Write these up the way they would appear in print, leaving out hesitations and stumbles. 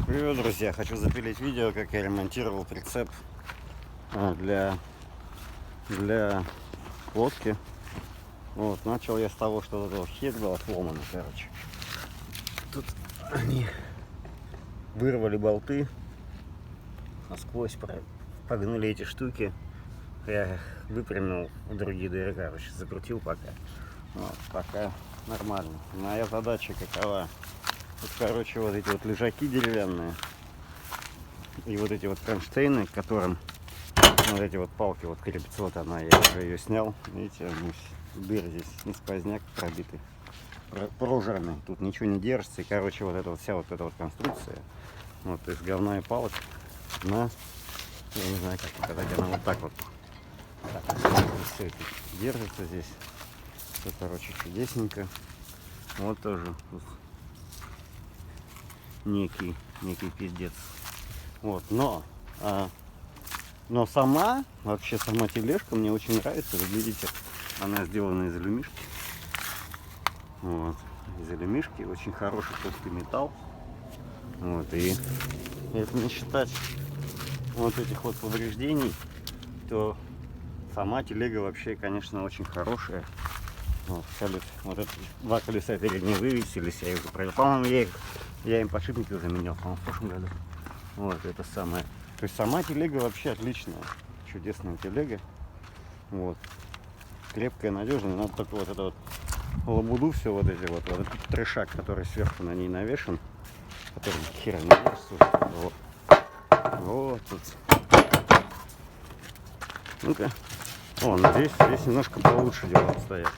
Привет, друзья! Хочу запилить видео, как я ремонтировал прицеп для лодки. Вот, начал я с того, что вот хек была сломана, короче. Тут они вырвали болты, насквозь погнули эти штуки. Я их выпрямил в другие дыры, короче, закрутил пока. Вот, пока нормально. Моя задача какова? Вот, короче, вот эти вот лежаки деревянные и вот эти вот кронштейны, к которым вот эти вот палки вот крепятся, вот она, я уже ее снял. Видите, дыры здесь не сквозняк пробитый, прожарный, тут ничего не держится. И, короче, вот эта вот вся вот эта вот конструкция, вот из говна и палок, я не знаю, как показать, она вот так вот все это держится здесь. Все, короче, чудесненько. Вот тоже некий пиздец. Вот, но сама тележка мне очень нравится. Вы видите, она сделана из алюмишки. Вот, из алюмишки, очень хороший толстый металл. Вот, и если не считать вот этих вот повреждений, то сама телега вообще, конечно, очень хорошая. Вот это два колеса передние вывесились, я их уже проверил. По-моему, я им подшипники уже менял, по-моему, в прошлом году. Вот, это самое. То есть сама телега вообще отличная. Чудесная телега. Вот. Крепкая, надежная. Надо только вот это вот лабуду, все вот эти вот этот трешак, который сверху на ней навешен, который хера не держится. Вот тут. Ну-ка. Вон, здесь немножко получше дела обстоят.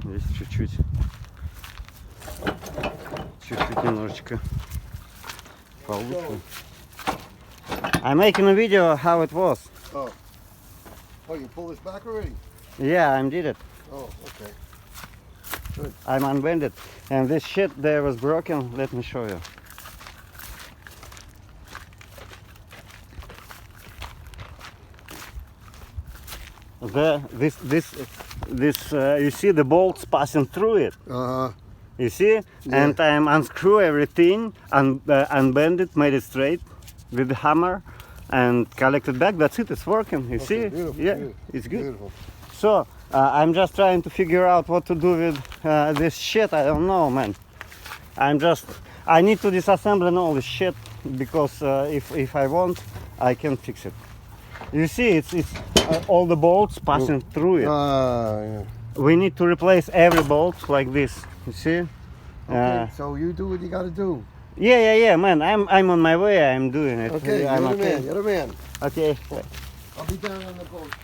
Здесь чуть-чуть немножечко получше. I'm making a video how it was. Oh, you pull this back already? Yeah, I did it. Oh, okay. Good. I'm unbent it. And this shit there was broken. Let me show you. This you see the bolts passing through it. You see? Yeah. And I unscrew everything and unbend it, made it straight with the hammer and collect it back. That's it, it's working. You see? Beautiful, Yeah, beautiful, it's good. Beautiful. So I'm just trying to figure out what to do with this shit. I don't know, man. I need to disassemble all this shit because if I want, I can fix it. You see, it's all the bolts passing through it. Yeah. We need to replace every bolt like this. You see? Okay, so you do what you gotta do. Yeah, man. I'm on my way. I'm doing it. Okay, I'm you're the man. You're the man. Okay. I'll be down on the boat.